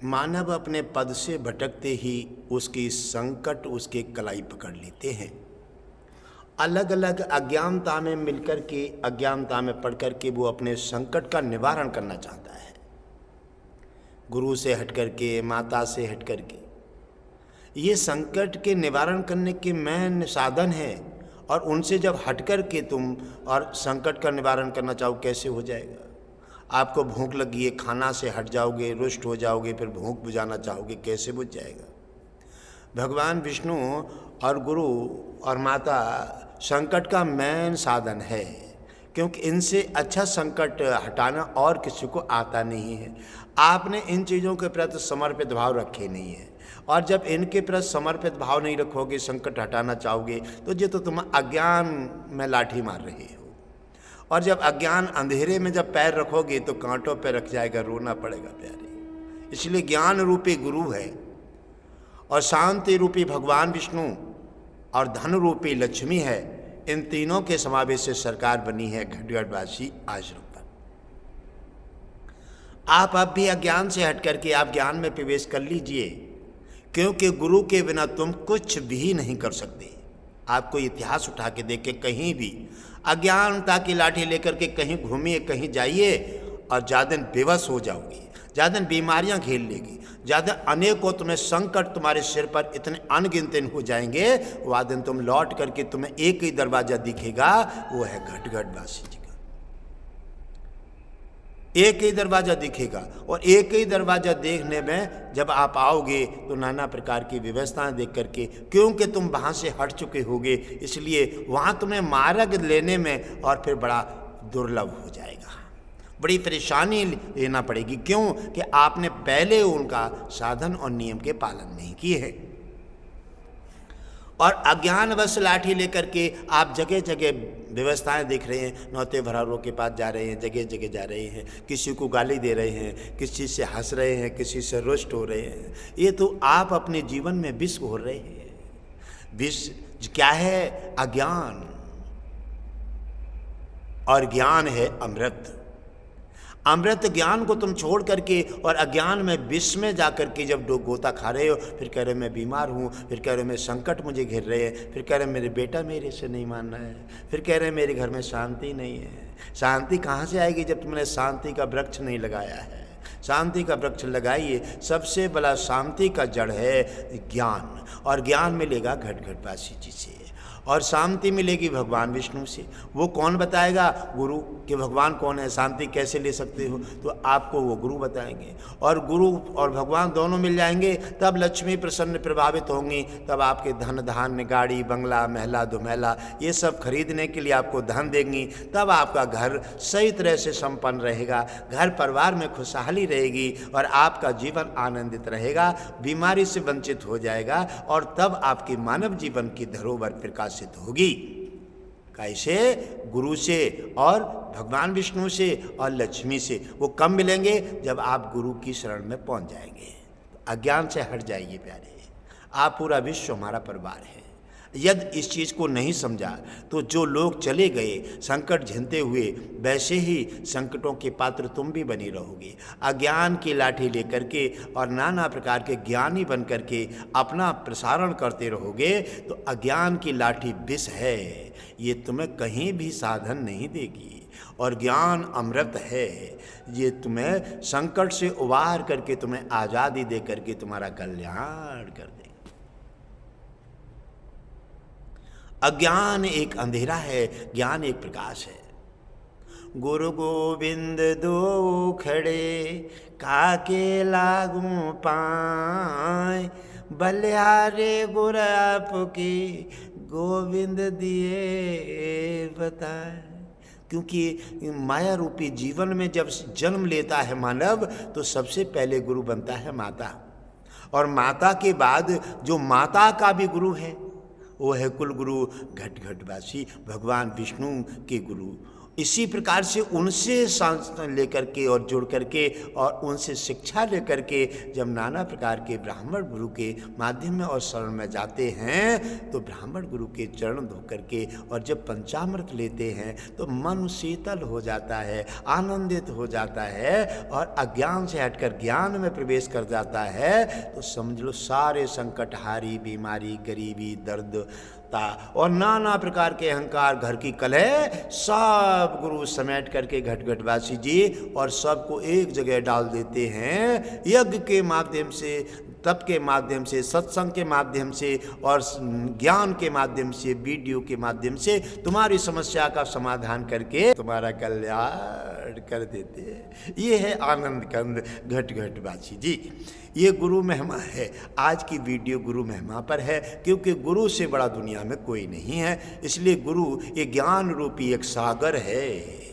मानव अपने पद से भटकते ही उसकी संकट उसके कलाई पकड़ लेते हैं। अलग अलग अज्ञानता में मिलकर के, अज्ञानता में पढ़ कर के वो अपने संकट का निवारण करना चाहता है। गुरु से हट कर के, माता से हट कर के, ये संकट के निवारण करने के मेन साधन है। और उनसे जब हट कर के तुम और संकट का निवारण करना चाहो, कैसे हो जाएगा? आपको भूख लगी है, खाना से हट जाओगे, रुष्ट हो जाओगे, फिर भूख बुझाना चाहोगे, कैसे बुझ जाएगा? भगवान विष्णु और गुरु और माता संकट का मेन साधन है, क्योंकि इनसे अच्छा संकट हटाना और किसी को आता नहीं है। आपने इन चीज़ों के प्रति समर्पित भाव रखे नहीं है, और जब इनके प्रति समर्पित भाव नहीं रखोगे, संकट हटाना चाहोगे, तो ये तो तुम अज्ञान में लाठी मार रहे हो। और जब अज्ञान अंधेरे में जब पैर रखोगे तो कांटों पे रख जाएगा, रोना पड़ेगा प्यारे। इसलिए ज्ञान रूपी गुरु है, और शांति रूपी भगवान विष्णु, और धन रूपी लक्ष्मी है। इन तीनों के समावेश से सरकार बनी है घटगढ़वासी आश्रम पर। आप अब भी अज्ञान से हट करके आप ज्ञान में प्रवेश कर लीजिए, क्योंकि गुरु के बिना तुम कुछ भी नहीं कर सकते। आपको इतिहास उठा के देखे, कहीं भी अज्ञानता की लाठी लेकर के कहीं घूमिए, कहीं जाइए, और ज़्यादा बेबस हो जाओगे, ज़्यादा बीमारियां घेर लेगी, ज़्यादा अनेकों तुम्हें संकट तुम्हारे सिर पर इतने अनगिनत हो जाएंगे। वह दिन तुम लौट करके तुम्हें एक ही दरवाज़ा दिखेगा, वो है घटगढ़वासी जी का। एक ही दरवाज़ा दिखेगा, और एक ही दरवाज़ा देखने में जब आप आओगे तो नाना प्रकार की व्यवस्थाएं देख करके, क्योंकि तुम वहाँ से हट चुके होगे, इसलिए वहाँ तुम्हें मार्ग लेने में और फिर बड़ा दुर्लभ हो जाएगा, बड़ी परेशानी लेना पड़ेगी। क्यों? कि आपने पहले उनका साधन और नियम के पालन नहीं किए हैं। और अज्ञानवश लाठी लेकर के आप जगह जगह व्यवस्थाएं देख रहे हैं, नौते भरारों के पास जा रहे हैं, जगह जगह जा रहे हैं, किसी को गाली दे रहे हैं, किसी से हंस रहे हैं, किसी से रुष्ट हो रहे हैं। ये तो आप अपने जीवन में विष घोर रहे हैं। विष क्या है? अज्ञान। और ज्ञान है अमृत। अमृत ज्ञान को तुम छोड़ करके और अज्ञान में विष में जा करके जब गोता खा रहे हो, फिर कह रहे मैं बीमार हूँ, फिर कह रहे मैं संकट मुझे घेर रहे हैं, फिर कह रहे मेरे बेटा मेरे से नहीं मान रहा है, फिर कह रहे मेरे घर में शांति नहीं है। शांति कहाँ से आएगी जब तुमने शांति का वृक्ष नहीं लगाया है? शांति का वृक्ष लगाइए। सबसे बड़ा शांति का जड़ है ज्ञान, और ज्ञान मिलेगा घटगढ़वासी जी से, और शांति मिलेगी भगवान विष्णु से। वो कौन बताएगा? गुरु के भगवान कौन है, शांति कैसे ले सकते हो, तो आपको वो गुरु बताएंगे। और गुरु और भगवान दोनों मिल जाएंगे, तब लक्ष्मी प्रसन्न प्रभावित होंगी, तब आपके धन धान्य, गाड़ी बंगला, महला दुमहला, ये सब खरीदने के लिए आपको धन देंगी। तब आपका घर सही तरह से संपन्न रहेगा, घर परिवार में खुशहाली रहेगी, और आपका जीवन आनंदित रहेगा, बीमारी से वंचित हो जाएगा, और तब आपकी मानव जीवन की धरोहर प्रकाशित होगी। कैसे? गुरु से और भगवान विष्णु से और लक्ष्मी से। वो कब मिलेंगे? जब आप गुरु की शरण में पहुंच जाएंगे। अज्ञान से हट जाइए प्यारे, आप पूरा विश्व हमारा परिवार है। यदि इस चीज़ को नहीं समझा तो जो लोग चले गए संकट झेलते हुए, वैसे ही संकटों के पात्र तुम भी बनी रहोगे। अज्ञान की लाठी लेकर के और नाना प्रकार के ज्ञानी बन करके अपना प्रसारण करते रहोगे, तो अज्ञान की लाठी विष है, ये तुम्हें कहीं भी साधन नहीं देगी। और ज्ञान अमृत है, ये तुम्हें संकट से उबार करके तुम्हें आज़ादी दे करके तुम्हारा कल्याण कर देगा। अज्ञान एक अंधेरा है, ज्ञान एक प्रकाश है। गुरु गोविंद दो खड़े, काके लागू पाए, बलिहारे गुर आपकी, गोविंद दिए बताए। क्योंकि माया रूपी जीवन में जब जन्म लेता है मानव, तो सबसे पहले गुरु बनता है माता, और माता के बाद जो माता का भी गुरु है वो है कुल गुरु घटगढ़वासी भगवान विष्णु के गुरु। इसी प्रकार से उनसे सांस लेकर के और जुड़ करके और उनसे शिक्षा लेकर के जब नाना प्रकार के ब्राह्मण गुरु के माध्यम में और शरण में जाते हैं तो ब्राह्मण गुरु के चरण धो करके और जब पंचामृत लेते हैं तो मन शीतल हो जाता है, आनंदित हो जाता है और अज्ञान से हटकर ज्ञान में प्रवेश कर जाता है। तो समझ लो सारे संकट, हारी, बीमारी, गरीबी, दर्द और नाना प्रकार के अहंकार, घर की कलह, सब गुरु समेट करके घटघटवासी जी और सबको एक जगह डाल देते हैं। यज्ञ के माध्यम से, तप के माध्यम से, सत्संग के माध्यम से और ज्ञान के माध्यम से, वीडियो के माध्यम से तुम्हारी समस्या का समाधान करके तुम्हारा कल्याण कर देते हैं। ये है आनंद कंद घटघटवासी जी। ये गुरु महिमा है। आज की वीडियो गुरु महिमा पर है, क्योंकि गुरु से बड़ा दुनिया में कोई नहीं है। इसलिए गुरु ये ज्ञान रूपी एक सागर है।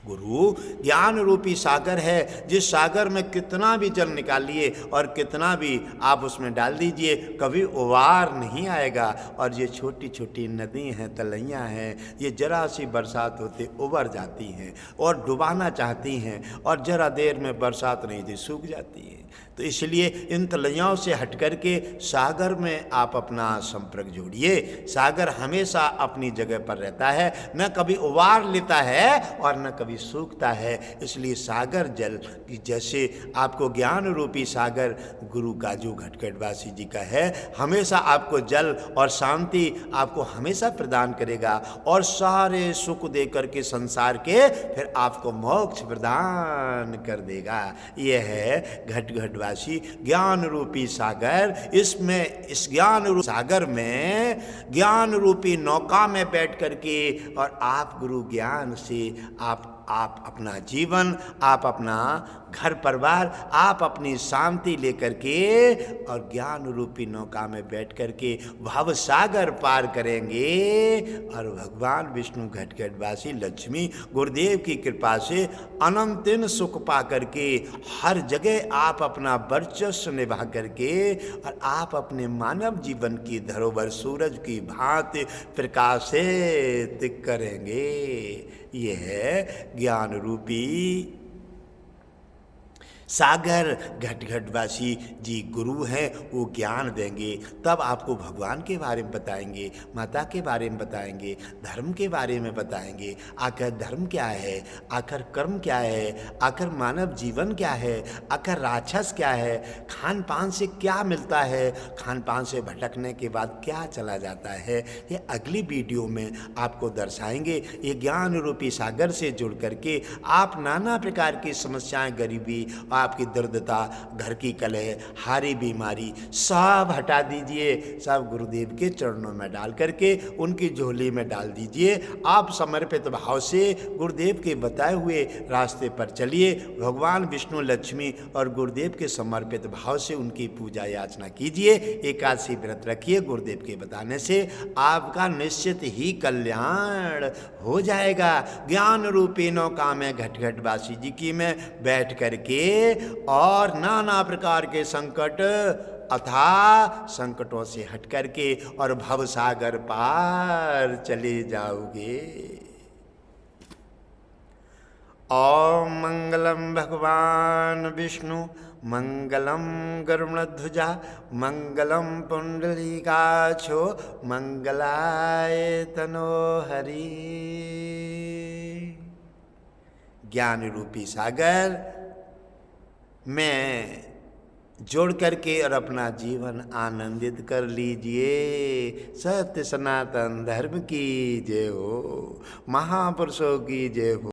गुरु ज्ञान रूपी सागर है, जिस सागर में कितना भी जल निकालिए और कितना भी आप उसमें डाल दीजिए, कभी उबार नहीं आएगा। और ये छोटी छोटी नदी हैं, तलैयाँ हैं, ये जरा सी बरसात होते उबर जाती हैं और डुबाना चाहती हैं और जरा देर में बरसात नहीं थी सूख जाती हैं। तो इसलिए इन तलैयाओं से हट कर के सागर में आप अपना संपर्क जोड़िए। सागर हमेशा अपनी जगह पर रहता है, न कभी उबार लेता है और न कभी सूखता है। इसलिए सागर जल की जैसे आपको ज्ञान रूपी सागर गुरु का जो घटघटवासी जी का है, हमेशा आपको जल और शांति आपको हमेशा प्रदान करेगा और सारे सुख दे करके संसार के फिर आपको मोक्ष प्रदान कर देगा। यह है घटघटवासी ज्ञान रूपी सागर। इसमें इस ज्ञान रूपी सागर में ज्ञान रूपी नौका में बैठ करके और आप गुरु ज्ञान से आप अपना जीवन, आप अपना घर परिवार, आप अपनी शांति लेकर के और ज्ञान रूपी नौका में बैठ करके भव सागर पार करेंगे और भगवान विष्णु घटघटवासी लक्ष्मी गुरुदेव की कृपा से अनंत सुख पा करके हर जगह आप अपना वर्चस्व निभा करके और आप अपने मानव जीवन की धरोहर सूरज की भांति प्रकाशित करेंगे। ये है ज्ञान रूपी सागर घटघटवासी जी गुरु हैं। वो ज्ञान देंगे, तब आपको भगवान के बारे में बताएंगे, माता के बारे में बताएंगे, धर्म के बारे में बताएंगे। आखिर धर्म क्या है, आखिर कर्म क्या है, आखिर मानव जीवन क्या है, आखिर राक्षस क्या है, खान पान से क्या मिलता है, खान पान से भटकने के बाद क्या चला जाता है, ये अगली वीडियो में आपको दर्शाएंगे। ये ज्ञान रूपी सागर से जुड़ करके आप नाना प्रकार की समस्याएं, गरीबी, आपकी दर्दता, घर की कलह, हारी बीमारी सब हटा दीजिए। सब गुरुदेव के चरणों में डाल करके उनकी झोली में डाल दीजिए। आप समर्पित भाव से गुरुदेव के बताए हुए रास्ते पर चलिए। भगवान विष्णु, लक्ष्मी और गुरुदेव के समर्पित भाव से उनकी पूजा याचना कीजिए। एकादशी व्रत रखिए। गुरुदेव के बताने से आपका निश्चित ही कल्याण हो जाएगा। ज्ञान रूपी नौका में घटघटवासी जी की में बैठ करके और नाना प्रकार के संकट अथाह संकटों से हट करके और भवसागर पार चले जाओगे। ओम मंगलम भगवान विष्णु, मंगलम गरुणध्वजा, मंगलम पुंडलीकाक्षो, मंगलाय तनोहरि। ज्ञान रूपी सागर में जोड़ करके और अपना जीवन आनंदित कर लीजिए। सत्य सनातन धर्म की जय हो, महापुरुषों की जय हो।